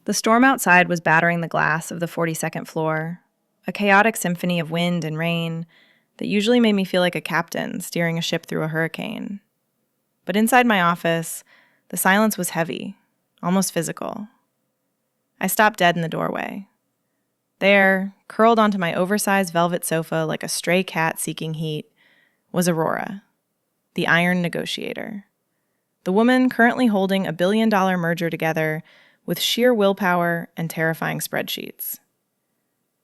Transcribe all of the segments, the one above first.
The storm outside was battering the glass of the 42nd floor, a chaotic symphony of wind and rain that usually made me feel like a captain steering a ship through a hurricane. But inside my office, the silence was heavy, almost physical. I stopped dead in the doorway. There, curled onto my oversized velvet sofa like a stray cat seeking heat, was Aurora, the Iron Negotiator. The woman currently holding $1 billion merger together with sheer willpower and terrifying spreadsheets.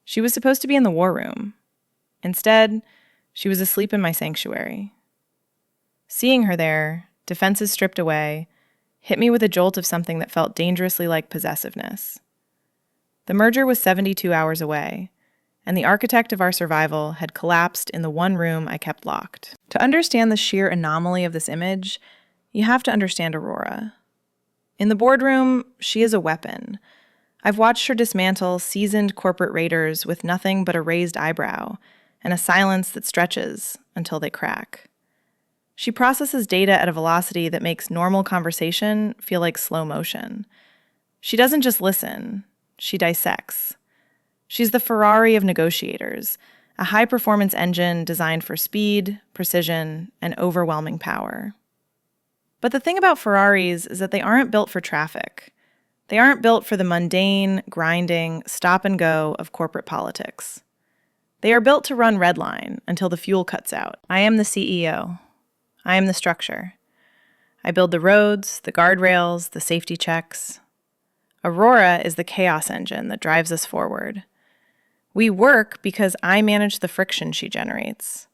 She was supposed to be in the war room. Instead, she was asleep in my sanctuary. Seeing her there, defenses stripped away, hit me with a jolt of something that felt dangerously like possessiveness. The merger was 72 hours away, and the architect of our survival had collapsed in the one room I kept locked. To understand the sheer anomaly of this image, you have to understand Aurora. In the boardroom, she is a weapon. I've watched her dismantle seasoned corporate raiders with nothing but a raised eyebrow and a silence that stretches until they crack. She processes data at a velocity that makes normal conversation feel like slow motion. She doesn't just listen, she dissects. She's the Ferrari of negotiators, a high-performance engine designed for speed, precision, and overwhelming power. But the thing about Ferraris is that they aren't built for traffic. They aren't built for the mundane, grinding, stop-and-go of corporate politics. They are built to run redline until the fuel cuts out. I am the CEO. I am the structure. I build the roads, the guardrails, the safety checks. Aurora is the chaos engine that drives us forward. We work because I manage the friction she generates.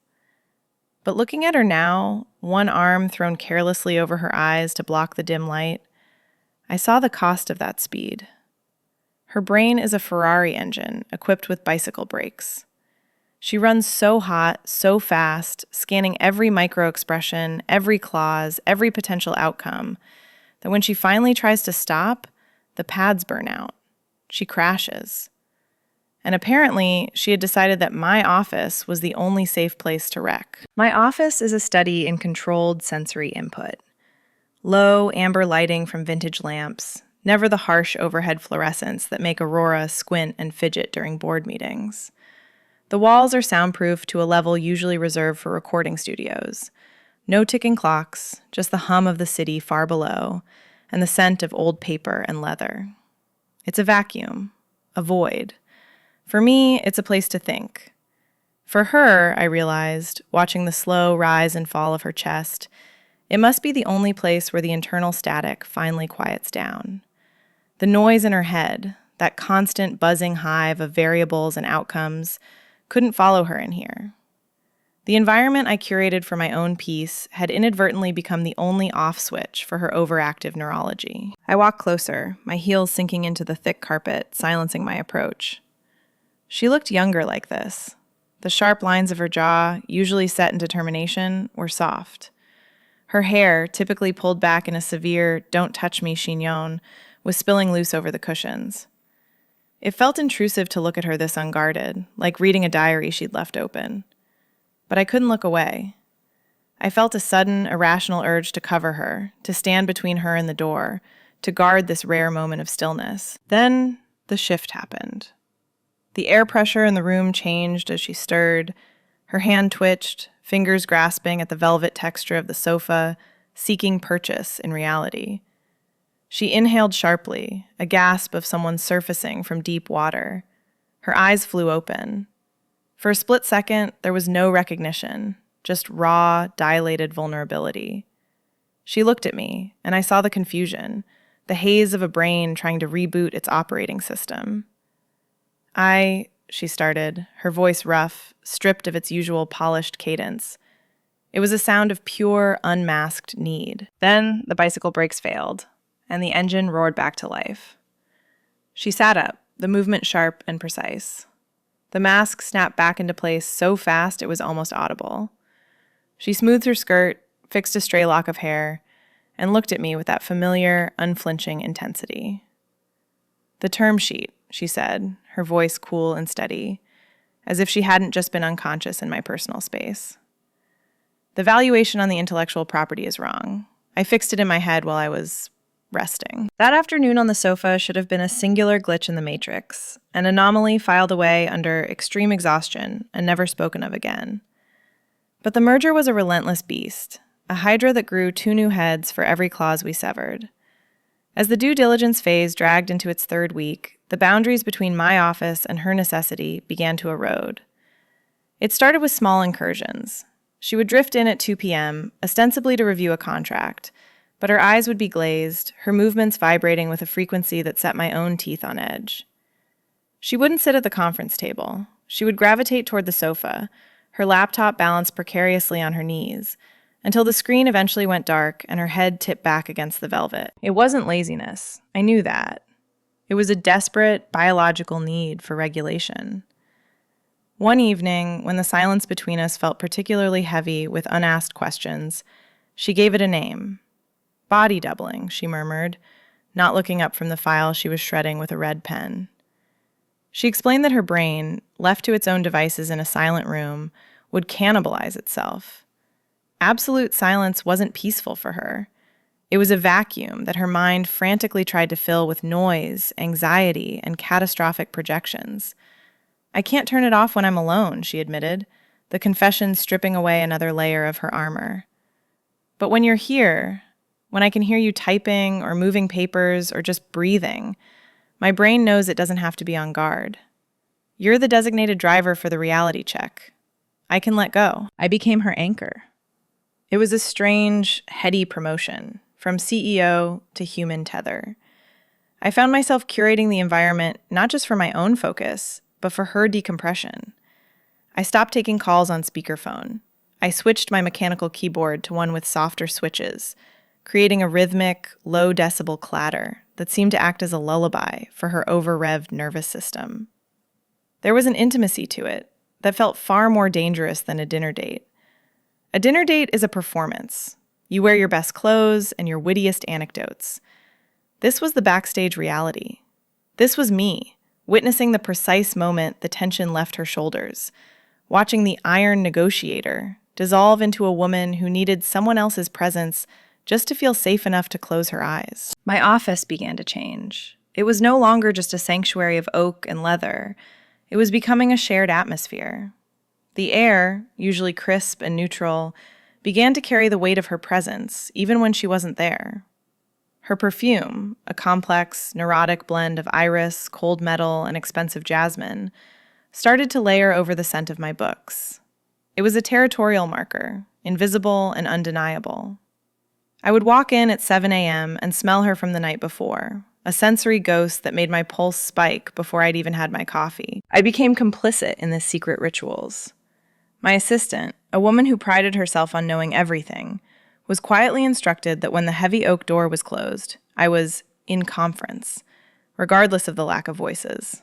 But looking at her now, one arm thrown carelessly over her eyes to block the dim light, I saw the cost of that speed. Her brain is a Ferrari engine equipped with bicycle brakes. She runs so hot, so fast, scanning every micro-expression, every clause, every potential outcome, that when she finally tries to stop, the pads burn out. She crashes. And apparently, she had decided that my office was the only safe place to wreck. My office is a study in controlled sensory input. Low, amber lighting from vintage lamps, never the harsh overhead fluorescents that make Aurora squint and fidget during board meetings. The walls are soundproof to a level usually reserved for recording studios. No ticking clocks, just the hum of the city far below, and the scent of old paper and leather. It's a vacuum, a void. For me, it's a place to think. For her, I realized, watching the slow rise and fall of her chest, it must be the only place where the internal static finally quiets down. The noise in her head, that constant buzzing hive of variables and outcomes, couldn't follow her in here. The environment I curated for my own peace had inadvertently become the only off switch for her overactive neurology. I walked closer, my heels sinking into the thick carpet, silencing my approach. She looked younger like this. The sharp lines of her jaw, usually set in determination, were soft. Her hair, typically pulled back in a severe, don't touch me chignon, was spilling loose over the cushions. It felt intrusive to look at her this unguarded, like reading a diary she'd left open. But I couldn't look away. I felt a sudden, irrational urge to cover her, to stand between her and the door, to guard this rare moment of stillness. Then the shift happened. The air pressure in the room changed as she stirred. Her hand twitched, fingers grasping at the velvet texture of the sofa, seeking purchase in reality. She inhaled sharply, a gasp of someone surfacing from deep water. Her eyes flew open. For a split second, there was no recognition, just raw, dilated vulnerability. She looked at me, and I saw the confusion, the haze of a brain trying to reboot its operating system. She started, her voice rough, stripped of its usual polished cadence. It was a sound of pure, unmasked need. Then the bicycle brakes failed, and the engine roared back to life. She sat up, the movement sharp and precise. The mask snapped back into place so fast it was almost audible. She smoothed her skirt, fixed a stray lock of hair, and looked at me with that familiar, unflinching intensity. "The term sheet," she said, her voice cool and steady, as if she hadn't just been unconscious in my personal space. "The valuation on the intellectual property is wrong. I fixed it in my head while I was resting. That afternoon on the sofa should have been a singular glitch in the matrix, an anomaly filed away under extreme exhaustion and never spoken of again. But the merger was a relentless beast, a hydra that grew 2 new heads for every clause we severed. As the due diligence phase dragged into its 3rd week, the boundaries between my office and her necessity began to erode. It started with small incursions. She would drift in at 2 p.m., ostensibly to review a contract, but her eyes would be glazed, her movements vibrating with a frequency that set my own teeth on edge. She wouldn't sit at the conference table. She would gravitate toward the sofa, her laptop balanced precariously on her knees, until the screen eventually went dark and her head tipped back against the velvet. It wasn't laziness. I knew that. It was a desperate biological need for regulation. One evening, when the silence between us felt particularly heavy with unasked questions, she gave it a name. Body doubling, she murmured, not looking up from the file she was shredding with a red pen. She explained that her brain, left to its own devices in a silent room, would cannibalize itself. Absolute silence wasn't peaceful for her. It was a vacuum that her mind frantically tried to fill with noise, anxiety, and catastrophic projections. I can't turn it off when I'm alone, she admitted, the confession stripping away another layer of her armor. But when you're here, when I can hear you typing or moving papers or just breathing, my brain knows it doesn't have to be on guard. You're the designated driver for the reality check. I can let go. I became her anchor. It was a strange, heady promotion, from CEO to human tether. I found myself curating the environment not just for my own focus, but for her decompression. I stopped taking calls on speakerphone. I switched my mechanical keyboard to one with softer switches, creating a rhythmic, low-decibel clatter that seemed to act as a lullaby for her over-revved nervous system. There was an intimacy to it that felt far more dangerous than a dinner date. A dinner date is a performance. You wear your best clothes and your wittiest anecdotes. This was the backstage reality. This was me, witnessing the precise moment the tension left her shoulders, watching the iron negotiator dissolve into a woman who needed someone else's presence just to feel safe enough to close her eyes. My office began to change. It was no longer just a sanctuary of oak and leather. It was becoming a shared atmosphere. The air, usually crisp and neutral, began to carry the weight of her presence, even when she wasn't there. Her perfume, a complex, neurotic blend of iris, cold metal, and expensive jasmine, started to layer over the scent of my books. It was a territorial marker, invisible and undeniable. I would walk in at 7 a.m. and smell her from the night before, a sensory ghost that made my pulse spike before I'd even had my coffee. I became complicit in the secret rituals. My assistant, a woman who prided herself on knowing everything, was quietly instructed that when the heavy oak door was closed, I was in conference, regardless of the lack of voices.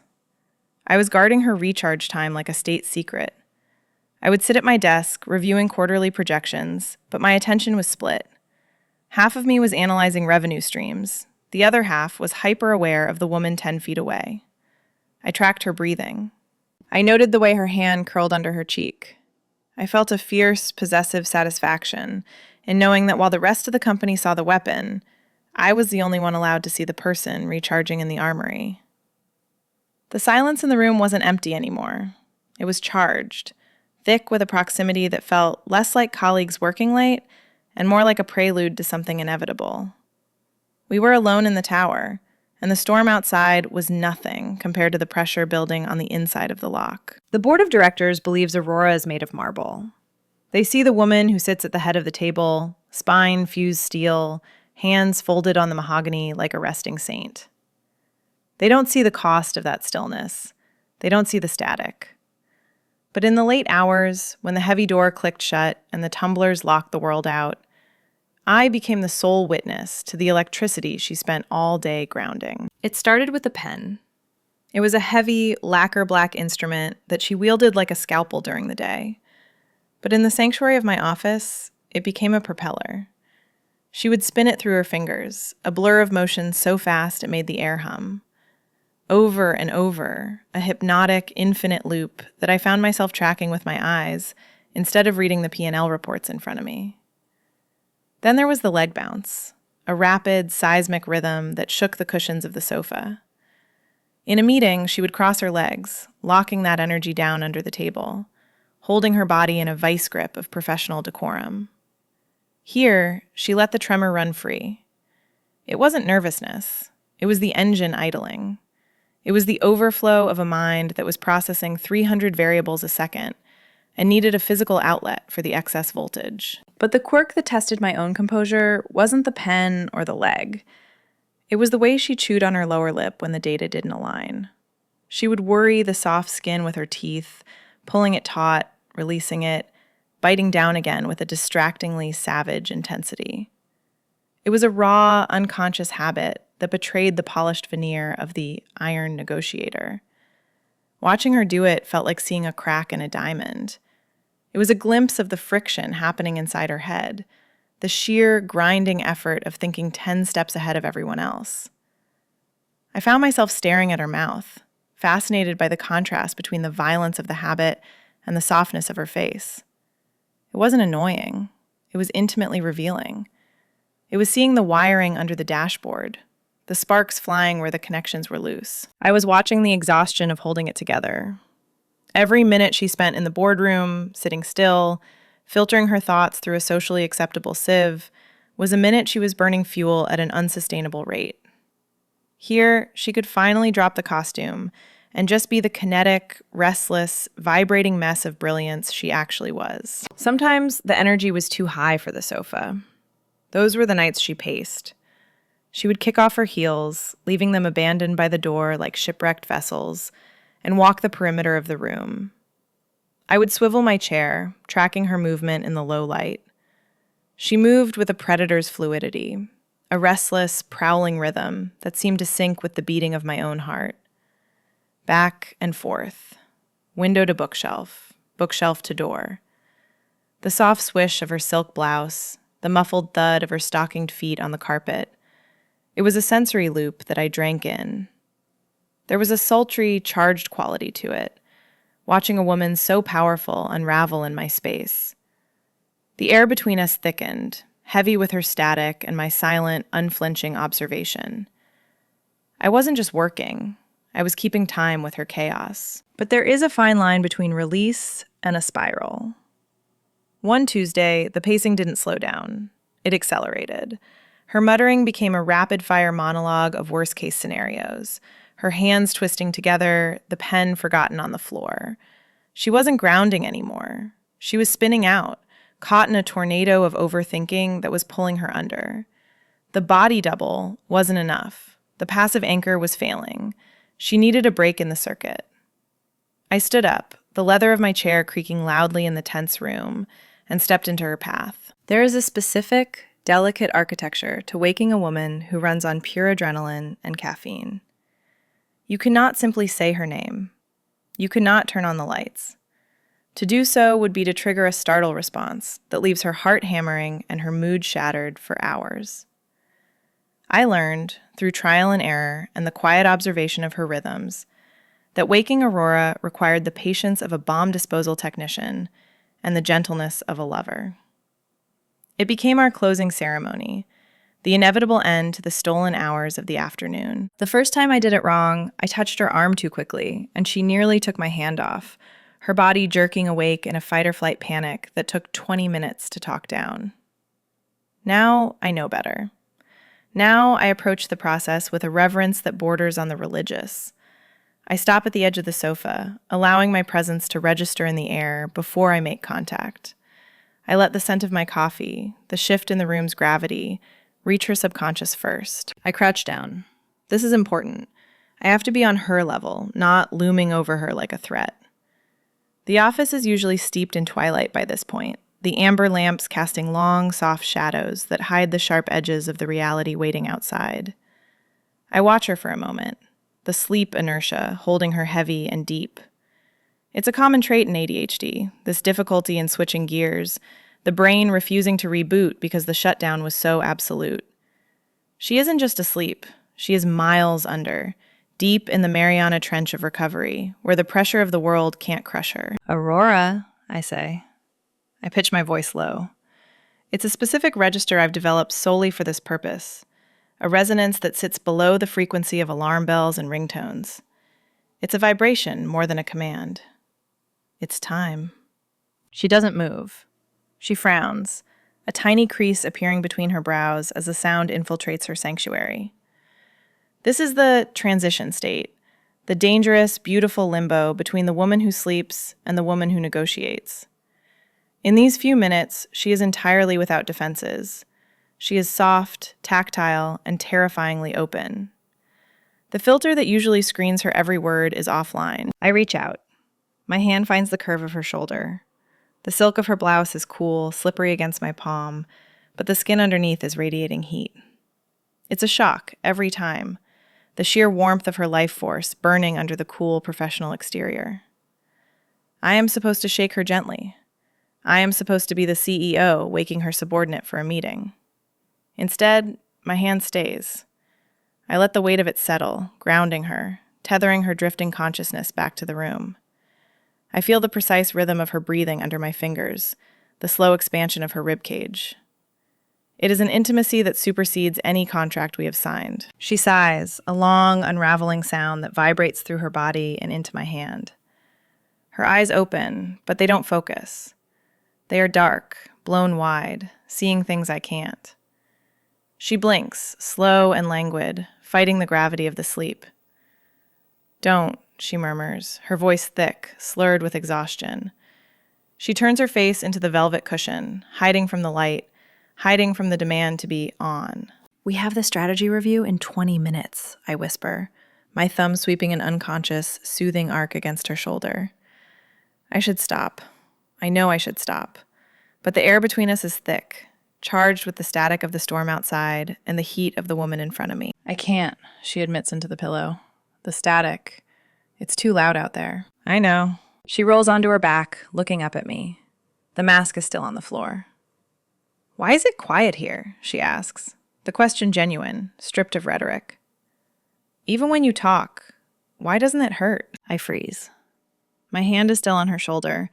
I was guarding her recharge time like a state secret. I would sit at my desk, reviewing quarterly projections, but my attention was split. Half of me was analyzing revenue streams. The other half was hyper-aware of the woman 10 feet away. I tracked her breathing. I noted the way her hand curled under her cheek. I felt a fierce, possessive satisfaction in knowing that while the rest of the company saw the weapon, I was the only one allowed to see the person recharging in the armory. The silence in the room wasn't empty anymore. It was charged, thick with a proximity that felt less like colleagues working late and more like a prelude to something inevitable. We were alone in the tower, and the storm outside was nothing compared to the pressure building on the inside of the lock. The board of directors believes Aurora is made of marble. They see the woman who sits at the head of the table, spine fused steel, hands folded on the mahogany like a resting saint. They don't see the cost of that stillness. They don't see the static. But in the late hours, when the heavy door clicked shut and the tumblers locked the world out, I became the sole witness to the electricity she spent all day grounding. It started with a pen. It was a heavy, lacquer black instrument that she wielded like a scalpel during the day. But in the sanctuary of my office, it became a propeller. She would spin it through her fingers, a blur of motion so fast it made the air hum. Over and over, a hypnotic, infinite loop that I found myself tracking with my eyes instead of reading the P&L reports in front of me. Then there was the leg bounce, a rapid, seismic rhythm that shook the cushions of the sofa. In a meeting, she would cross her legs, locking that energy down under the table, holding her body in a vice grip of professional decorum. Here, she let the tremor run free. It wasn't nervousness. It was the engine idling. It was the overflow of a mind that was processing 300 variables a second and needed a physical outlet for the excess voltage. But the quirk that tested my own composure wasn't the pen or the leg. It was the way she chewed on her lower lip when the data didn't align. She would worry the soft skin with her teeth, pulling it taut, releasing it, biting down again with a distractingly savage intensity. It was a raw, unconscious habit that betrayed the polished veneer of the iron negotiator. Watching her do it felt like seeing a crack in a diamond. It was a glimpse of the friction happening inside her head, the sheer grinding effort of thinking 10 steps ahead of everyone else. I found myself staring at her mouth, fascinated by the contrast between the violence of the habit and the softness of her face. It wasn't annoying. It was intimately revealing. It was seeing the wiring under the dashboard, the sparks flying where the connections were loose. I was watching the exhaustion of holding it together. Every minute she spent in the boardroom, sitting still, filtering her thoughts through a socially acceptable sieve, was a minute she was burning fuel at an unsustainable rate. Here, she could finally drop the costume and just be the kinetic, restless, vibrating mess of brilliance she actually was. Sometimes the energy was too high for the sofa. Those were the nights she paced. She would kick off her heels, leaving them abandoned by the door like shipwrecked vessels, and walk the perimeter of the room. I would swivel my chair, tracking her movement in the low light. She moved with a predator's fluidity, a restless, prowling rhythm that seemed to sync with the beating of my own heart. Back and forth, window to bookshelf, bookshelf to door. The soft swish of her silk blouse, the muffled thud of her stockinged feet on the carpet. It was a sensory loop that I drank in. There was a sultry, charged quality to it, watching a woman so powerful unravel in my space. The air between us thickened, heavy with her static and my silent, unflinching observation. I wasn't just working. I was keeping time with her chaos. But there is a fine line between release and a spiral. One Tuesday, the pacing didn't slow down. It accelerated. Her muttering became a rapid-fire monologue of worst-case scenarios, her hands twisting together, the pen forgotten on the floor. She wasn't grounding anymore. She was spinning out, caught in a tornado of overthinking that was pulling her under. The body double wasn't enough. The passive anchor was failing. She needed a break in the circuit. I stood up, the leather of my chair creaking loudly in the tense room, and stepped into her path. There is a specific, delicate architecture to waking a woman who runs on pure adrenaline and caffeine. You cannot simply say her name. You cannot turn on the lights. To do so would be to trigger a startle response that leaves her heart hammering and her mood shattered for hours. I learned, through trial and error and the quiet observation of her rhythms, that waking Aurora required the patience of a bomb disposal technician and the gentleness of a lover. It became our closing ceremony, the inevitable end to the stolen hours of the afternoon. The first time I did it wrong, I touched her arm too quickly, and she nearly took my hand off, her body jerking awake in a fight-or-flight panic that took 20 minutes to talk down. Now I know better. Now I approach the process with a reverence that borders on the religious. I stop at the edge of the sofa, allowing my presence to register in the air before I make contact. I let the scent of my coffee, the shift in the room's gravity, reach her subconscious first. I crouch down. This is important. I have to be on her level, not looming over her like a threat. The office is usually steeped in twilight by this point, the amber lamps casting long, soft shadows that hide the sharp edges of the reality waiting outside. I watch her for a moment, the sleep inertia holding her heavy and deep. It's a common trait in ADHD, this difficulty in switching gears, the brain refusing to reboot because the shutdown was so absolute. She isn't just asleep. She is miles under, deep in the Mariana Trench of recovery, where the pressure of the world can't crush her. "Aurora," I say. I pitch my voice low. It's a specific register I've developed solely for this purpose, a resonance that sits below the frequency of alarm bells and ringtones. It's a vibration more than a command. It's time. She doesn't move. She frowns, a tiny crease appearing between her brows as the sound infiltrates her sanctuary. This is the transition state, the dangerous, beautiful limbo between the woman who sleeps and the woman who negotiates. In these few minutes, she is entirely without defenses. She is soft, tactile, and terrifyingly open. The filter that usually screens her every word is offline. I reach out. My hand finds the curve of her shoulder. The silk of her blouse is cool, slippery against my palm, but the skin underneath is radiating heat. It's a shock every time, the sheer warmth of her life force burning under the cool professional exterior. I am supposed to shake her gently. I am supposed to be the CEO waking her subordinate for a meeting. Instead, my hand stays. I let the weight of it settle, grounding her, tethering her drifting consciousness back to the room. I feel the precise rhythm of her breathing under my fingers, the slow expansion of her ribcage. It is an intimacy that supersedes any contract we have signed. She sighs, a long, unraveling sound that vibrates through her body and into my hand. Her eyes open, but they don't focus. They are dark, blown wide, seeing things I can't. She blinks, slow and languid, fighting the gravity of the sleep. "Don't," she murmurs, her voice thick, slurred with exhaustion. She turns her face into the velvet cushion, hiding from the light, hiding from the demand to be on. "We have the strategy review in 20 minutes, I whisper, my thumb sweeping an unconscious, soothing arc against her shoulder. I should stop. I know I should stop. But the air between us is thick, charged with the static of the storm outside and the heat of the woman in front of me. "I can't," she admits into the pillow. "The static. It's too loud out there." "I know." She rolls onto her back, looking up at me. The mask is still on the floor. "Why is it quiet here?" she asks, the question genuine, stripped of rhetoric. "Even when you talk, why doesn't it hurt?" I freeze. My hand is still on her shoulder,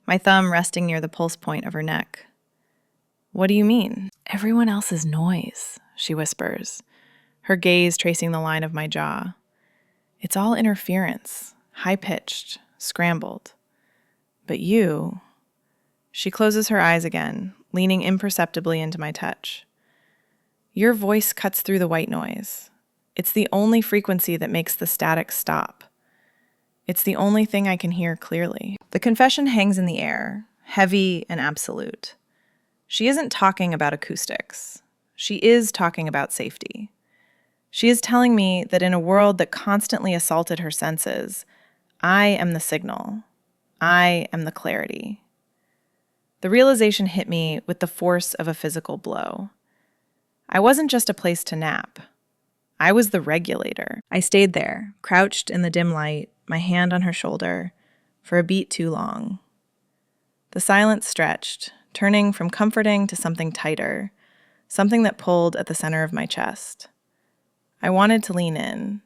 my thumb resting near the pulse point of her neck. "What do you mean?" "Everyone else is noise," she whispers, her gaze tracing the line of my jaw. "It's all interference, high-pitched, scrambled. But you..." She closes her eyes again, leaning imperceptibly into my touch. "Your voice cuts through the white noise. It's the only frequency that makes the static stop. It's the only thing I can hear clearly." The confession hangs in the air, heavy and absolute. She isn't talking about acoustics. She is talking about safety. She is telling me that in a world that constantly assaulted her senses, I am the signal. I am the clarity. The realization hit me with the force of a physical blow. I wasn't just a place to nap. I was the regulator. I stayed there, crouched in the dim light, my hand on her shoulder, for a beat too long. The silence stretched, turning from comforting to something tighter, something that pulled at the center of my chest. I wanted to lean in.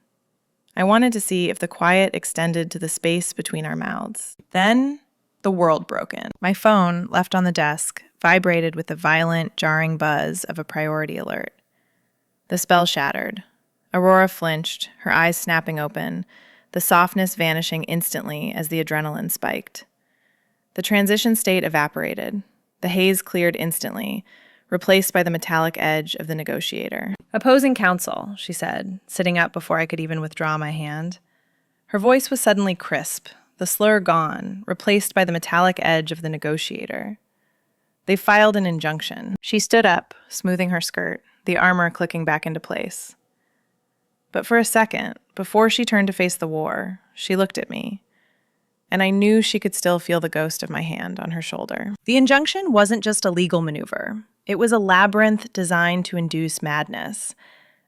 I wanted to see if the quiet extended to the space between our mouths. Then, the world broke in. My phone, left on the desk, vibrated with the violent, jarring buzz of a priority alert. The spell shattered. Aurora flinched, her eyes snapping open, the softness vanishing instantly as the adrenaline spiked. The transition state evaporated. The haze cleared instantly, replaced by the metallic edge of the negotiator. "Opposing counsel," she said, sitting up before I could even withdraw my hand. Her voice was suddenly crisp, the slur gone, replaced by the metallic edge of the negotiator. They filed an injunction. She stood up, smoothing her skirt, the armor clicking back into place. But for a second, before she turned to face the war, she looked at me, and I knew she could still feel the ghost of my hand on her shoulder. The injunction wasn't just a legal maneuver. It was a labyrinth designed to induce madness.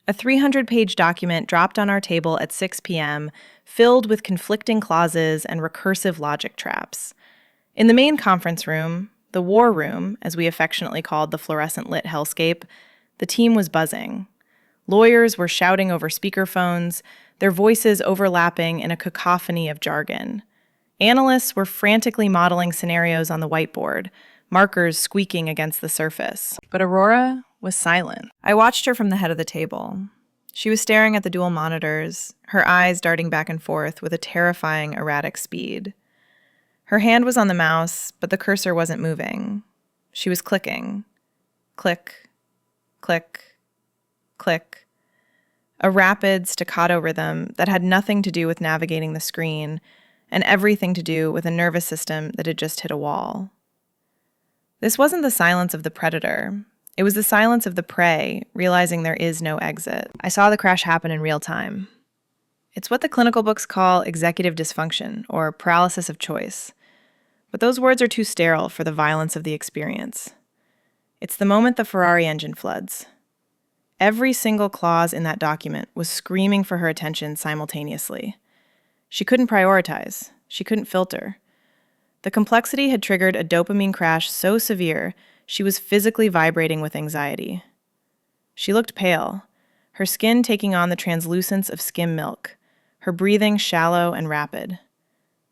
A 300-page document dropped on our table at 6 p.m., filled with conflicting clauses and recursive logic traps. In the main conference room, the war room, as we affectionately called the fluorescent-lit hellscape, the team was buzzing. Lawyers were shouting over speakerphones, their voices overlapping in a cacophony of jargon. Analysts were frantically modeling scenarios on the whiteboard, markers squeaking against the surface. But Aurora was silent. I watched her from the head of the table. She was staring at the dual monitors, her eyes darting back and forth with a terrifying, erratic speed. Her hand was on the mouse, but the cursor wasn't moving. She was clicking. Click, click, click. A rapid staccato rhythm that had nothing to do with navigating the screen and everything to do with a nervous system that had just hit a wall. This wasn't the silence of the predator. It was the silence of the prey, realizing there is no exit. I saw the crash happen in real time. It's what the clinical books call executive dysfunction, or paralysis of choice. But those words are too sterile for the violence of the experience. It's the moment the Ferrari engine floods. Every single clause in that document was screaming for her attention simultaneously. She couldn't prioritize. She couldn't filter. The complexity had triggered a dopamine crash so severe she was physically vibrating with anxiety. She looked pale, her skin taking on the translucence of skim milk, her breathing shallow and rapid.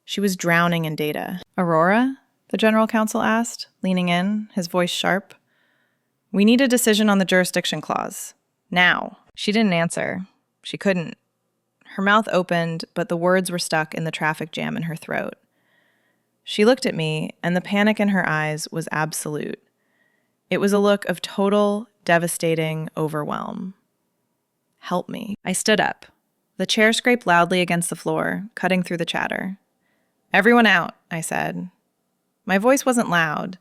She was drowning in data. "Aurora?" the general counsel asked, leaning in, his voice sharp. "We need a decision on the jurisdiction clause. Now." She didn't answer. She couldn't. Her mouth opened, but the words were stuck in the traffic jam in her throat. She looked at me, and the panic in her eyes was absolute. It was a look of total, devastating overwhelm. "Help me." I stood up. The chair scraped loudly against the floor, cutting through the chatter. "Everyone out," I said. My voice wasn't loud,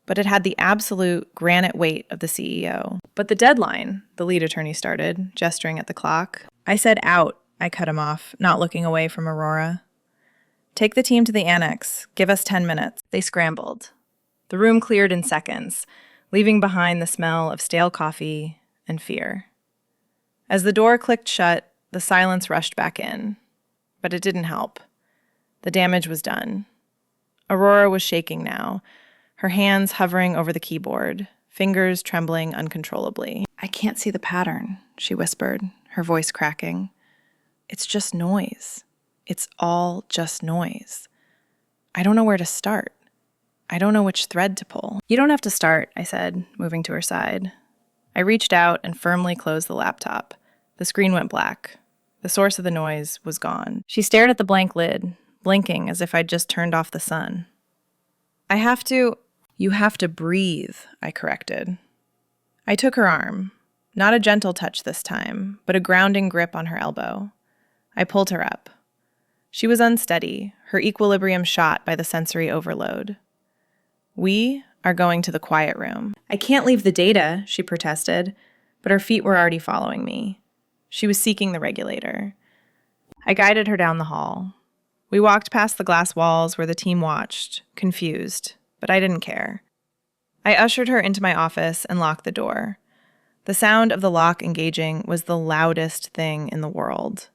but it had the absolute granite weight of the CEO. "But the deadline," the lead attorney started, gesturing at the clock. "I said out," I cut him off, not looking away from Aurora. "Take the team to the annex. Give us 10 minutes. They scrambled. The room cleared in seconds, leaving behind the smell of stale coffee and fear. As the door clicked shut, the silence rushed back in. But it didn't help. The damage was done. Aurora was shaking now, her hands hovering over the keyboard, fingers trembling uncontrollably. "I can't see the pattern," she whispered, her voice cracking. "It's just noise. It's all just noise. I don't know where to start. I don't know which thread to pull." "You don't have to start," I said, moving to her side. I reached out and firmly closed the laptop. The screen went black. The source of the noise was gone. She stared at the blank lid, blinking as if I'd just turned off the sun. "You have to breathe," I corrected. I took her arm. Not a gentle touch this time, but a grounding grip on her elbow. I pulled her up. She was unsteady, her equilibrium shot by the sensory overload. "We are going to the quiet room." "I can't leave the data," she protested, but her feet were already following me. She was seeking the regulator. I guided her down the hall. We walked past the glass walls where the team watched, confused, but I didn't care. I ushered her into my office and locked the door. The sound of the lock engaging was the loudest thing in the world.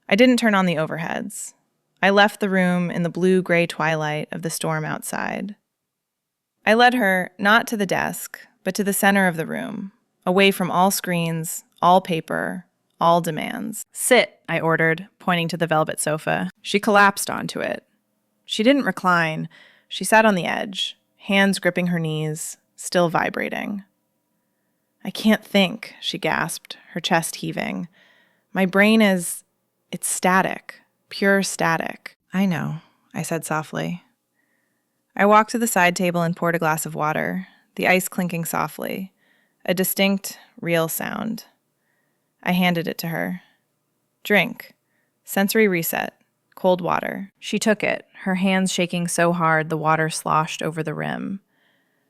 I didn't turn on the overheads. I left the room in the blue-gray twilight of the storm outside. I led her, not to the desk, but to the center of the room, away from all screens, all paper, all demands. "Sit," I ordered, pointing to the velvet sofa. She collapsed onto it. She didn't recline. She sat on the edge, hands gripping her knees, still vibrating. "I can't think," she gasped, her chest heaving. "My brain it's static, pure static." "I know," I said softly. I walked to the side table and poured a glass of water, the ice clinking softly, a distinct, real sound. I handed it to her. "Drink. Sensory reset. Cold water." She took it, her hands shaking so hard the water sloshed over the rim.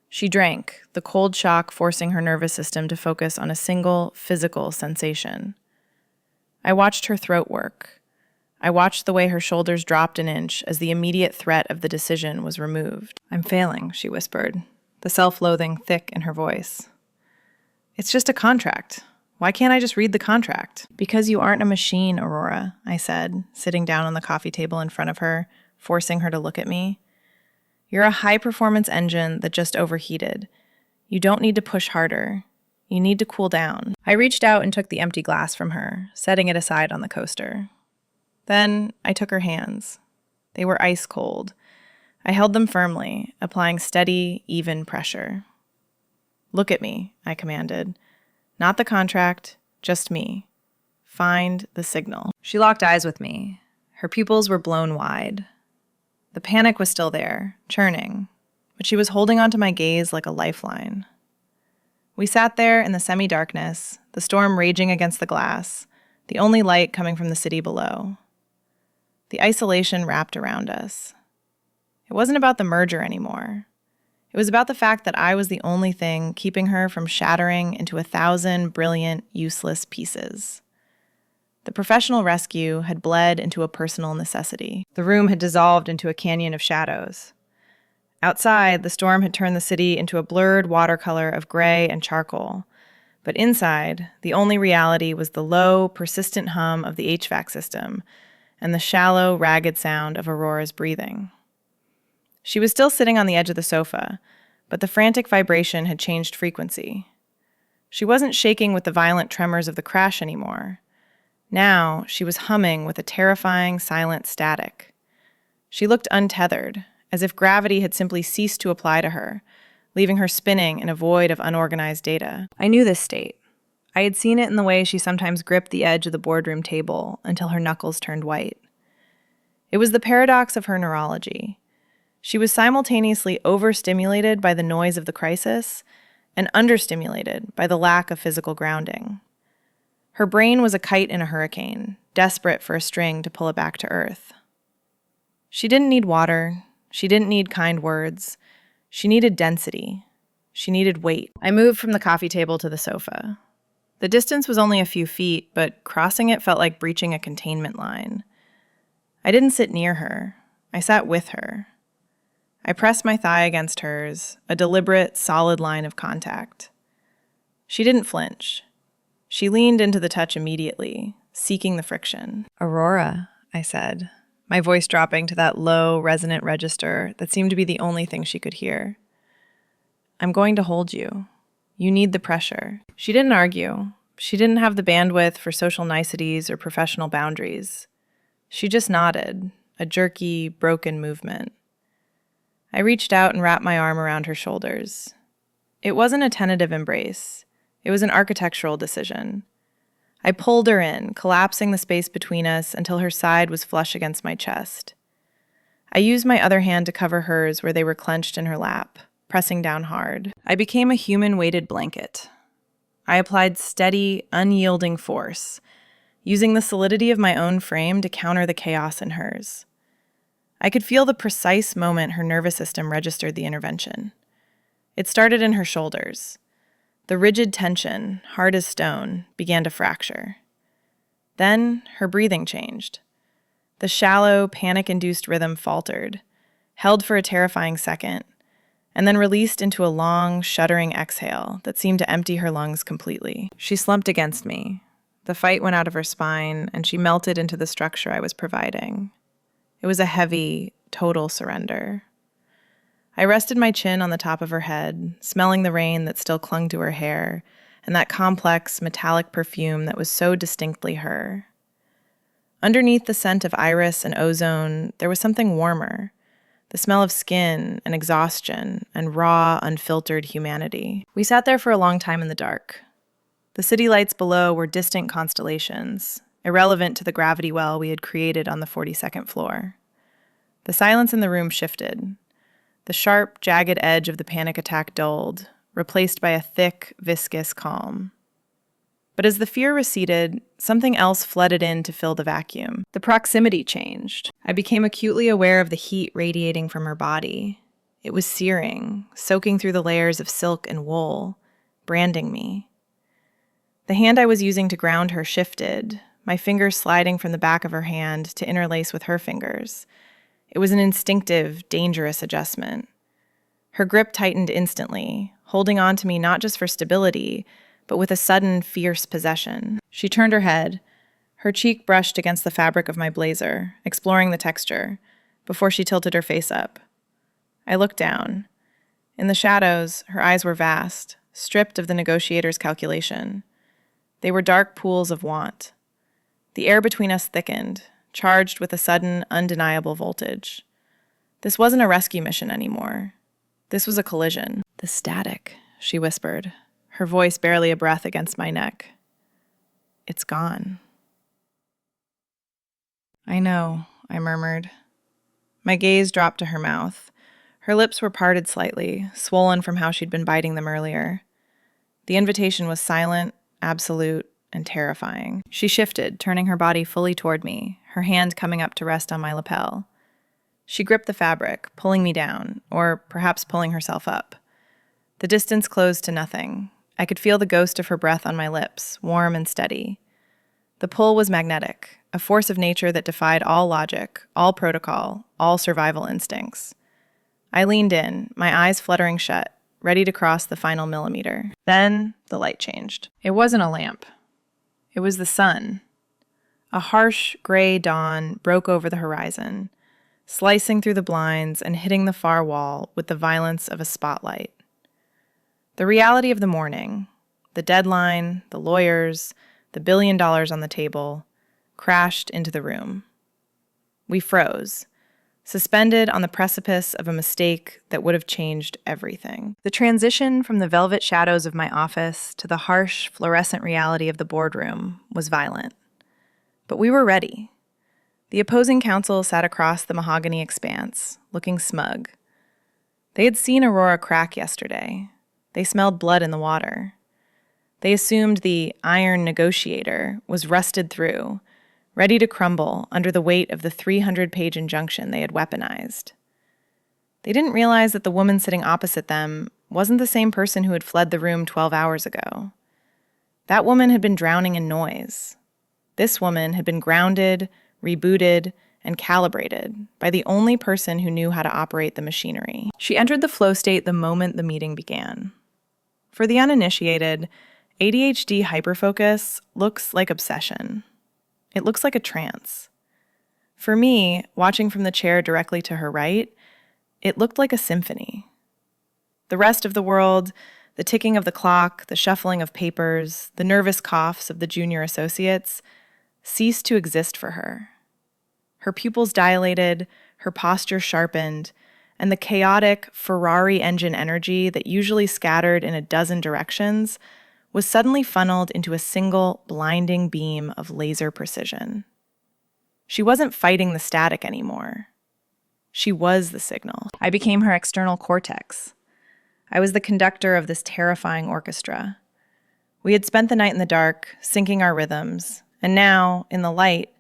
She drank, the cold shock forcing her nervous system to focus on a single, physical sensation. I watched her throat work. I watched the way her shoulders dropped an inch as the immediate threat of the decision was removed. "I'm failing," she whispered, the self-loathing thick in her voice. "It's just a contract. Why can't I just read the contract?" "Because you aren't a machine, Aurora," I said, sitting down on the coffee table in front of her, forcing her to look at me. "You're a high-performance engine that just overheated. You don't need to push harder. You need to cool down." I reached out and took the empty glass from her, setting it aside on the coaster. Then I took her hands. They were ice cold. I held them firmly, applying steady, even pressure. "Look at me," I commanded. "Not the contract, just me. Find the signal." She locked eyes with me. Her pupils were blown wide. The panic was still there, churning, but she was holding onto my gaze like a lifeline. We sat there in the semi-darkness, the storm raging against the glass, the only light coming from the city below. The isolation wrapped around us. It wasn't about the merger anymore. It was about the fact that I was the only thing keeping her from shattering into 1,000 brilliant, useless pieces. The professional rescue had bled into a personal necessity. The room had dissolved into a canyon of shadows. Outside, the storm had turned the city into a blurred watercolor of gray and charcoal. But inside, the only reality was the low, persistent hum of the HVAC system and the shallow, ragged sound of Aurora's breathing. She was still sitting on the edge of the sofa, but the frantic vibration had changed frequency. She wasn't shaking with the violent tremors of the crash anymore. Now, she was humming with a terrifying, silent static. She looked untethered, as if gravity had simply ceased to apply to her, leaving her spinning in a void of unorganized data. I knew this state. I had seen it in the way she sometimes gripped the edge of the boardroom table until her knuckles turned white. It was the paradox of her neurology. She was simultaneously overstimulated by the noise of the crisis and understimulated by the lack of physical grounding. Her brain was a kite in a hurricane, desperate for a string to pull it back to earth. She didn't need water. She didn't need kind words. She needed density. She needed weight. I moved from the coffee table to the sofa. The distance was only a few feet, but crossing it felt like breaching a containment line. I didn't sit near her. I sat with her. I pressed my thigh against hers, a deliberate, solid line of contact. She didn't flinch. She leaned into the touch immediately, seeking the friction. "Aurora," I said, my voice dropping to that low, resonant register that seemed to be the only thing she could hear. "I'm going to hold you. You need the pressure." She didn't argue. She didn't have the bandwidth for social niceties or professional boundaries. She just nodded, a jerky, broken movement. I reached out and wrapped my arm around her shoulders. It wasn't a tentative embrace. It was an architectural decision. I pulled her in, collapsing the space between us until her side was flush against my chest. I used my other hand to cover hers where they were clenched in her lap, pressing down hard. I became a human-weighted blanket. I applied steady, unyielding force, using the solidity of my own frame to counter the chaos in hers. I could feel the precise moment her nervous system registered the intervention. It started in her shoulders. The rigid tension, hard as stone, began to fracture. Then her breathing changed. The shallow, panic-induced rhythm faltered, held for a terrifying second, and then released into a long, shuddering exhale that seemed to empty her lungs completely. She slumped against me. The fight went out of her spine, and she melted into the structure I was providing. It was a heavy, total surrender. I rested my chin on the top of her head, smelling the rain that still clung to her hair, and that complex, metallic perfume that was so distinctly her. Underneath the scent of iris and ozone, there was something warmer, the smell of skin and exhaustion and raw, unfiltered humanity. We sat there for a long time in the dark. The city lights below were distant constellations, irrelevant to the gravity well we had created on the 42nd floor. The silence in the room shifted. The sharp, jagged edge of the panic attack dulled, replaced by a thick, viscous calm. But as the fear receded, something else flooded in to fill the vacuum. The proximity changed. I became acutely aware of the heat radiating from her body. It was searing, soaking through the layers of silk and wool, branding me. The hand I was using to ground her shifted, my fingers sliding from the back of her hand to interlace with her fingers. It was an instinctive, dangerous adjustment. Her grip tightened instantly, holding on to me not just for stability, but with a sudden, fierce possession. She turned her head. Her cheek brushed against the fabric of my blazer, exploring the texture, before she tilted her face up. I looked down. In the shadows, her eyes were vast, stripped of the negotiator's calculation. They were dark pools of want. The air between us thickened, charged with a sudden, undeniable voltage. This wasn't a rescue mission anymore. This was a collision. "The static," she whispered, her voice barely a breath against my neck. "It's gone." "I know," I murmured. My gaze dropped to her mouth. Her lips were parted slightly, swollen from how she'd been biting them earlier. The invitation was silent, absolute, and terrifying. She shifted, turning her body fully toward me, her hand coming up to rest on my lapel. She gripped the fabric, pulling me down, or perhaps pulling herself up. The distance closed to nothing. I could feel the ghost of her breath on my lips, warm and steady. The pull was magnetic, a force of nature that defied all logic, all protocol, all survival instincts. I leaned in, my eyes fluttering shut, ready to cross the final millimeter. Then the light changed. It wasn't a lamp. It was the sun. A harsh, gray dawn broke over the horizon, slicing through the blinds and hitting the far wall with the violence of a spotlight. The reality of the morning, the deadline, the lawyers, the $1 billion on the table, crashed into the room. We froze, suspended on the precipice of a mistake that would have changed everything. The transition from the velvet shadows of my office to the harsh, fluorescent reality of the boardroom was violent. But we were ready. The opposing counsel sat across the mahogany expanse, looking smug. They had seen Aurora crack yesterday. They smelled blood in the water. They assumed the iron negotiator was rusted through, ready to crumble under the weight of the 300-page injunction they had weaponized. They didn't realize that the woman sitting opposite them wasn't the same person who had fled the room 12 hours ago. That woman had been drowning in noise. This woman had been grounded, rebooted, and calibrated by the only person who knew how to operate the machinery. She entered the flow state the moment the meeting began. For the uninitiated, ADHD hyperfocus looks like obsession. It looks like a trance. For me, watching from the chair directly to her right, it looked like a symphony. The rest of the world, the ticking of the clock, the shuffling of papers, the nervous coughs of the junior associates, ceased to exist for her. Her pupils dilated, her posture sharpened, and the chaotic Ferrari engine energy that usually scattered in a dozen directions was suddenly funneled into a single blinding beam of laser precision. She wasn't fighting the static anymore. She was the signal. I became her external cortex. I was the conductor of this terrifying orchestra. We had spent the night in the dark, syncing our rhythms, and now, in the light,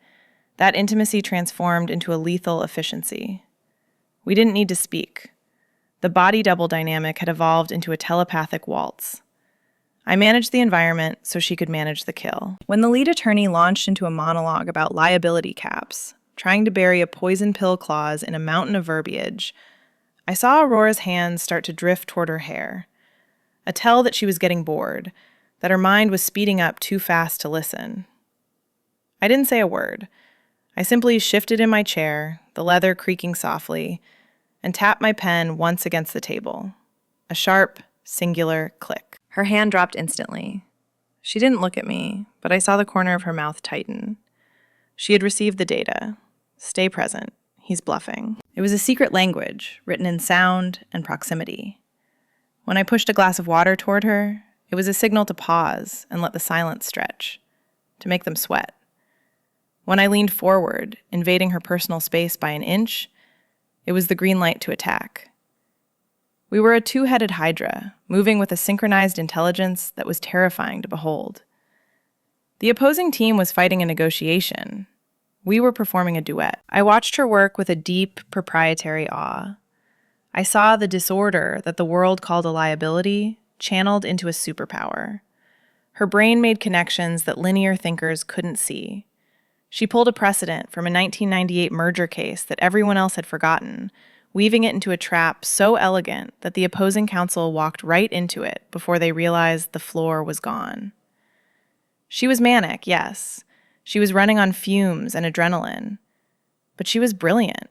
that intimacy transformed into a lethal efficiency. We didn't need to speak. The body double dynamic had evolved into a telepathic waltz. I managed the environment so she could manage the kill. When the lead attorney launched into a monologue about liability caps, trying to bury a poison pill clause in a mountain of verbiage, I saw Aurora's hands start to drift toward her hair, a tell that she was getting bored, that her mind was speeding up too fast to listen. I didn't say a word. I simply shifted in my chair, the leather creaking softly, and tapped my pen once against the table. A sharp, singular click. Her hand dropped instantly. She didn't look at me, but I saw the corner of her mouth tighten. She had received the data. Stay present. He's bluffing. It was a secret language, written in sound and proximity. When I pushed a glass of water toward her, it was a signal to pause and let the silence stretch, to make them sweat. When I leaned forward, invading her personal space by an inch, it was the green light to attack. We were a two-headed hydra, moving with a synchronized intelligence that was terrifying to behold. The opposing team was fighting a negotiation. We were performing a duet. I watched her work with a deep, proprietary awe. I saw the disorder that the world called a liability channeled into a superpower. Her brain made connections that linear thinkers couldn't see. She pulled a precedent from a 1998 merger case that everyone else had forgotten, weaving it into a trap so elegant that the opposing counsel walked right into it before they realized the floor was gone. She was manic, yes. She was running on fumes and adrenaline. But she was brilliant.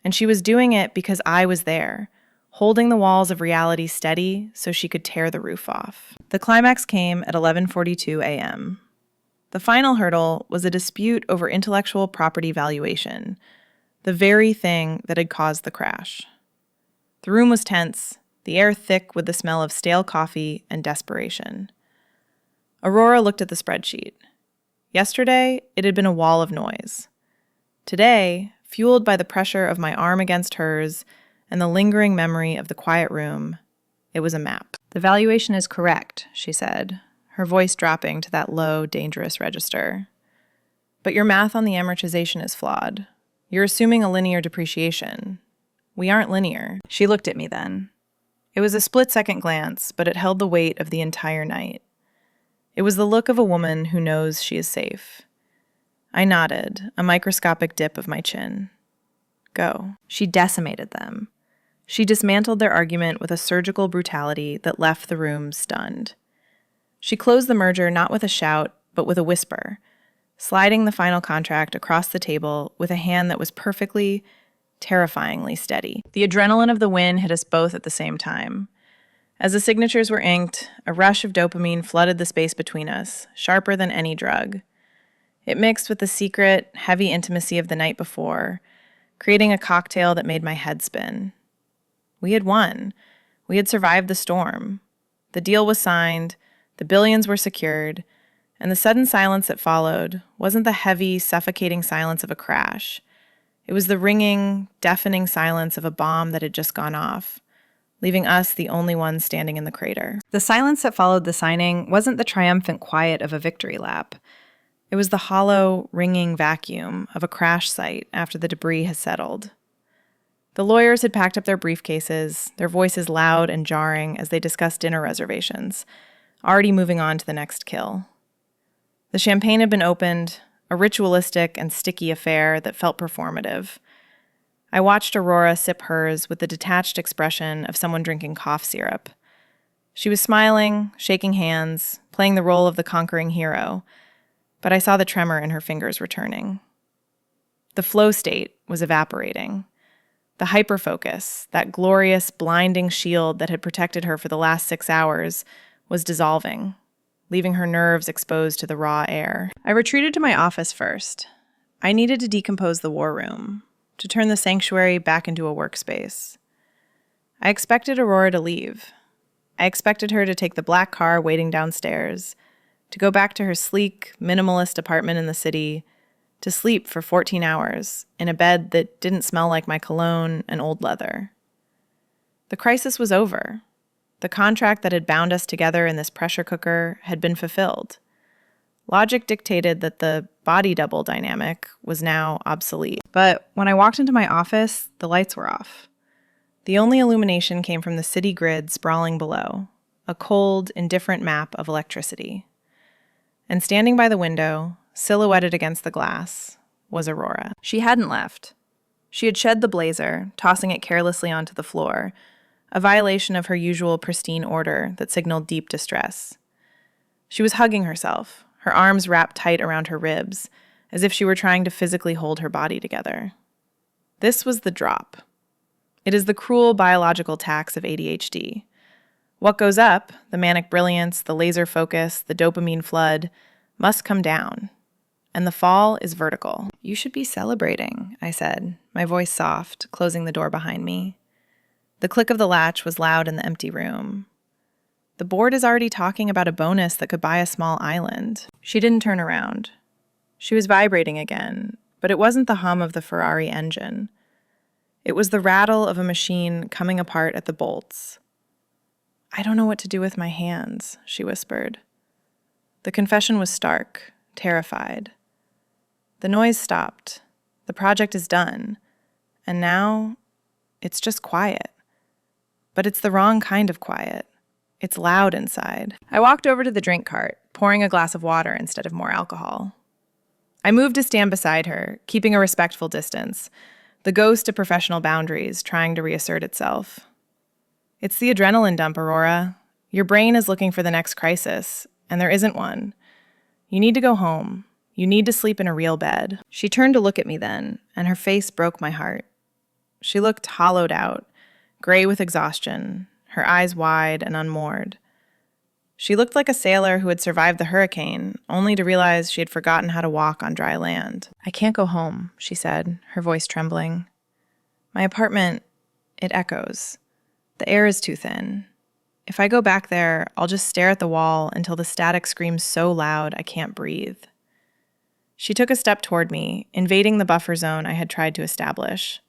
And she was doing it because I was there, holding the walls of reality steady so she could tear the roof off. The climax came at 11:42 a.m. The final hurdle was a dispute over intellectual property valuation, the very thing that had caused the crash. The room was tense, the air thick with the smell of stale coffee and desperation. Aurora looked at the spreadsheet. Yesterday, it had been a wall of noise. Today, fueled by the pressure of my arm against hers and the lingering memory of the quiet room, it was a map. "The valuation is correct," she said, her voice dropping to that low, dangerous register. "But your math on the amortization is flawed. You're assuming a linear depreciation. We aren't linear." She looked at me then. It was a split-second glance, but it held the weight of the entire night. It was the look of a woman who knows she is safe. I nodded, a microscopic dip of my chin. "Go." She decimated them. She dismantled their argument with a surgical brutality that left the room stunned. She closed the merger not with a shout, but with a whisper, sliding the final contract across the table with a hand that was perfectly, terrifyingly steady. The adrenaline of the win hit us both at the same time. As the signatures were inked, a rush of dopamine flooded the space between us, sharper than any drug. It mixed with the secret, heavy intimacy of the night before, creating a cocktail that made my head spin. We had won. We had survived the storm. The deal was signed, the billions were secured, and the sudden silence that followed wasn't the heavy, suffocating silence of a crash. It was the ringing, deafening silence of a bomb that had just gone off, leaving us the only ones standing in the crater. The silence that followed the signing wasn't the triumphant quiet of a victory lap. It was the hollow, ringing vacuum of a crash site after the debris has settled. The lawyers had packed up their briefcases, their voices loud and jarring as they discussed dinner reservations, already moving on to the next kill. The champagne had been opened, a ritualistic and sticky affair that felt performative. I watched Aurora sip hers with the detached expression of someone drinking cough syrup. She was smiling, shaking hands, playing the role of the conquering hero, but I saw the tremor in her fingers returning. The flow state was evaporating. The hyperfocus, that glorious, blinding shield that had protected her for the last 6 hours, was dissolving, leaving her nerves exposed to the raw air. I retreated to my office first. I needed to decompose the war room, to turn the sanctuary back into a workspace. I expected Aurora to leave. I expected her to take the black car waiting downstairs, to go back to her sleek, minimalist apartment in the city, to sleep for 14 hours in a bed that didn't smell like my cologne and old leather. The crisis was over. The contract that had bound us together in this pressure cooker had been fulfilled. Logic dictated that the body double dynamic was now obsolete. But when I walked into my office, the lights were off. The only illumination came from the city grid sprawling below, a cold, indifferent map of electricity. And standing by the window, silhouetted against the glass, was Aurora. She hadn't left. She had shed the blazer, tossing it carelessly onto the floor, a violation of her usual pristine order that signaled deep distress. She was hugging herself, her arms wrapped tight around her ribs, as if she were trying to physically hold her body together. This was the drop. It is the cruel biological tax of ADHD. What goes up, the manic brilliance, the laser focus, the dopamine flood, must come down. And the fall is vertical. "You should be celebrating," I said, my voice soft, closing the door behind me. The click of the latch was loud in the empty room. "The board is already talking about a bonus that could buy a small island." She didn't turn around. She was vibrating again, but it wasn't the hum of the Ferrari engine. It was the rattle of a machine coming apart at the bolts. "I don't know what to do with my hands," she whispered. The confession was stark, terrified. The noise stopped. The project is done. And now, it's just quiet. But it's the wrong kind of quiet. It's loud inside. I walked over to the drink cart, pouring a glass of water instead of more alcohol. I moved to stand beside her, keeping a respectful distance, the ghost of professional boundaries trying to reassert itself. "It's the adrenaline dump, Aurora. Your brain is looking for the next crisis, and there isn't one. You need to go home. You need to sleep in a real bed." She turned to look at me then, and her face broke my heart. She looked hollowed out, gray with exhaustion, her eyes wide and unmoored. She looked like a sailor who had survived the hurricane, only to realize she had forgotten how to walk on dry land. "I can't go home," she said, her voice trembling. "My apartment, it echoes. The air is too thin. If I go back there, I'll just stare at the wall until the static screams so loud I can't breathe." She took a step toward me, invading the buffer zone I had tried to establish.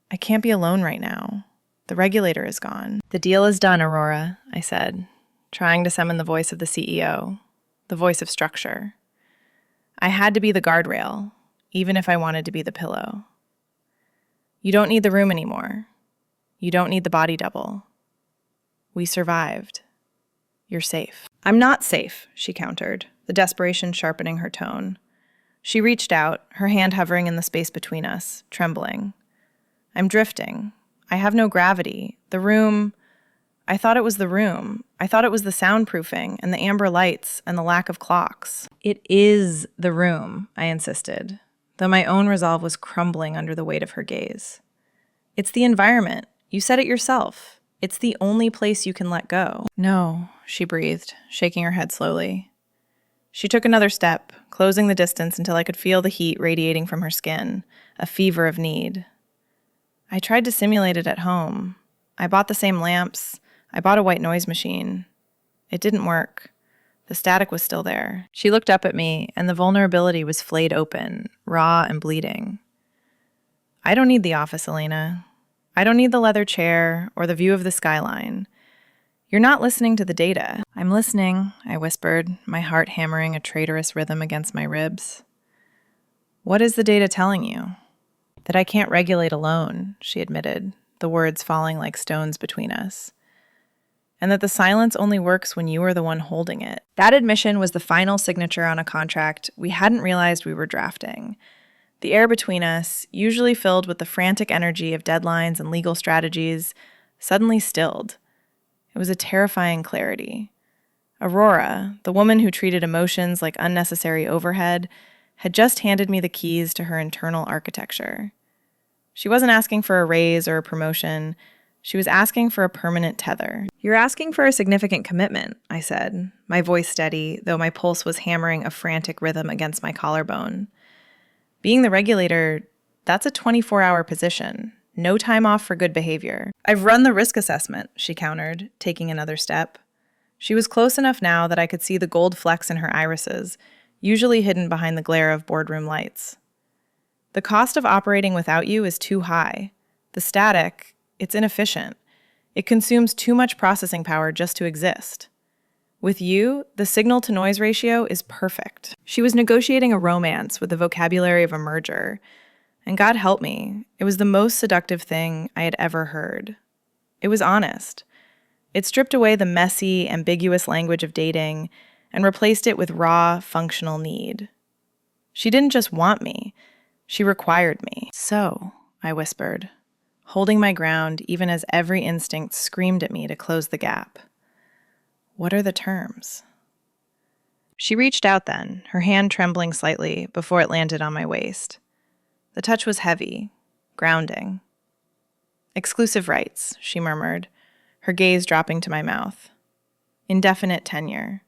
"I can't be alone right now. The regulator is gone." "The deal is done, Aurora," I said, trying to summon the voice of the CEO, the voice of structure. I had to be the guardrail, even if I wanted to be the pillow. "You don't need the room anymore. You don't need the body double. We survived. You're safe." "I'm not safe," she countered, the desperation sharpening her tone. She reached out, her hand hovering in the space between us, trembling. "I'm drifting. I have no gravity. The room... I thought it was the room. I thought it was the soundproofing and the amber lights and the lack of clocks." "It is the room," I insisted, though my own resolve was crumbling under the weight of her gaze. "It's the environment. You said it yourself. It's the only place you can let go." "No," she breathed, shaking her head slowly. She took another step, closing the distance until I could feel the heat radiating from her skin, a fever of need. "I tried to simulate it at home. I bought the same lamps. I bought a white noise machine. It didn't work. The static was still there." She looked up at me, and the vulnerability was flayed open, raw and bleeding. "I don't need the office, Elena. I don't need the leather chair or the view of the skyline. You're not listening to the data." "I'm listening," I whispered, my heart hammering a traitorous rhythm against my ribs. "What is the data telling you?" "That I can't regulate alone," she admitted, the words falling like stones between us. "And that the silence only works when you are the one holding it." That admission was the final signature on a contract we hadn't realized we were drafting. The air between us, usually filled with the frantic energy of deadlines and legal strategies, suddenly stilled. It was a terrifying clarity. Aurora, the woman who treated emotions like unnecessary overhead, had just handed me the keys to her internal architecture. She wasn't asking for a raise or a promotion. She was asking for a permanent tether. "You're asking for a significant commitment," I said, my voice steady, though my pulse was hammering a frantic rhythm against my collarbone. "Being the regulator, that's a 24-hour position. No time off for good behavior." "I've run the risk assessment," she countered, taking another step. She was close enough now that I could see the gold flecks in her irises, usually hidden behind the glare of boardroom lights. "The cost of operating without you is too high. The static, it's inefficient. It consumes too much processing power just to exist. With you, the signal-to-noise ratio is perfect." She was negotiating a romance with the vocabulary of a merger. And God help me, it was the most seductive thing I had ever heard. It was honest. It stripped away the messy, ambiguous language of dating and replaced it with raw, functional need. She didn't just want me, she required me. "So," I whispered, holding my ground even as every instinct screamed at me to close the gap. "What are the terms?" She reached out then, her hand trembling slightly before it landed on my waist. The touch was heavy, grounding. "Exclusive rights," she murmured, her gaze dropping to my mouth. "Indefinite tenure.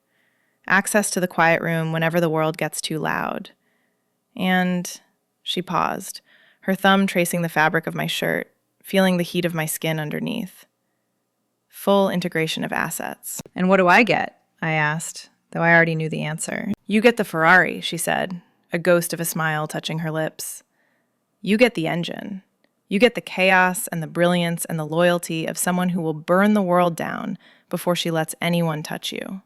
Access to the quiet room whenever the world gets too loud. And," she paused, her thumb tracing the fabric of my shirt, feeling the heat of my skin underneath. "Full integration of assets." "And what do I get?" I asked, though I already knew the answer. "You get the Ferrari," she said, a ghost of a smile touching her lips. "You get the engine. You get the chaos and the brilliance and the loyalty of someone who will burn the world down before she lets anyone touch you.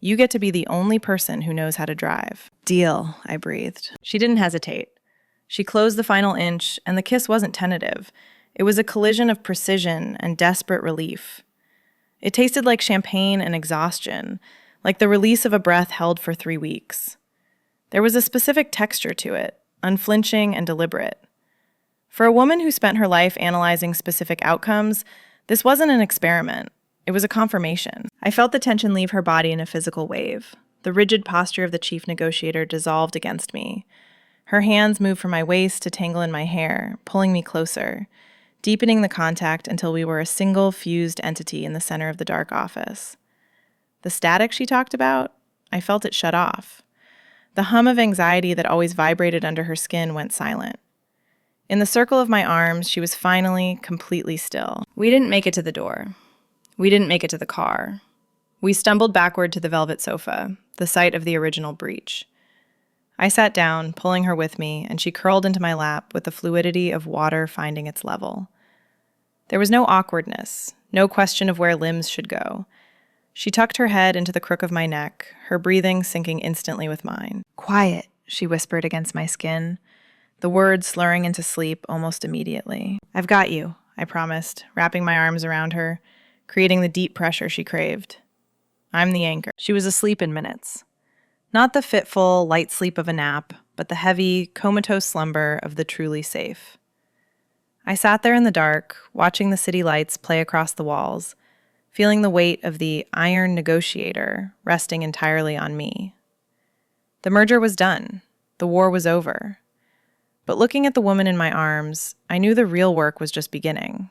You get to be the only person who knows how to drive." "Deal," I breathed. She didn't hesitate. She closed the final inch, and the kiss wasn't tentative. It was a collision of precision and desperate relief. It tasted like champagne and exhaustion, like the release of a breath held for 3 weeks. There was a specific texture to it, unflinching and deliberate. For a woman who spent her life analyzing specific outcomes, this wasn't an experiment. It was a confirmation. I felt the tension leave her body in a physical wave. The rigid posture of the chief negotiator dissolved against me. Her hands moved from my waist to tangle in my hair, pulling me closer, deepening the contact until we were a single fused entity in the center of the dark office. The static she talked about, I felt it shut off. The hum of anxiety that always vibrated under her skin went silent. In the circle of my arms, she was finally completely still. We didn't make it to the door. We didn't make it to the car. We stumbled backward to the velvet sofa, the site of the original breach. I sat down, pulling her with me, and she curled into my lap with the fluidity of water finding its level. There was no awkwardness, no question of where limbs should go. She tucked her head into the crook of my neck, her breathing syncing instantly with mine. "Quiet," she whispered against my skin, the words slurring into sleep almost immediately. "I've got you," I promised, wrapping my arms around her, creating the deep pressure she craved. I'm the anchor. She was asleep in minutes. Not the fitful, light sleep of a nap, but the heavy, comatose slumber of the truly safe. I sat there in the dark, watching the city lights play across the walls, feeling the weight of the iron negotiator resting entirely on me. The merger was done. The war was over. But looking at the woman in my arms, I knew the real work was just beginning.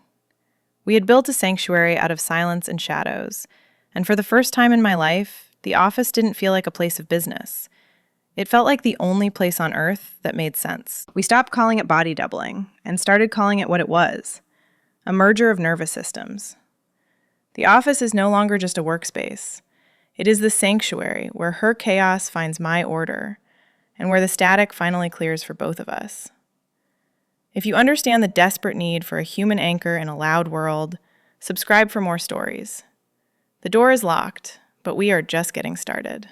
We had built a sanctuary out of silence and shadows, and for the first time in my life, the office didn't feel like a place of business. It felt like the only place on earth that made sense. We stopped calling it body doubling and started calling it what it was, a merger of nervous systems. The office is no longer just a workspace. It is the sanctuary where her chaos finds my order and where the static finally clears for both of us. If you understand the desperate need for a human anchor in a loud world, subscribe for more stories. The door is locked, but we are just getting started.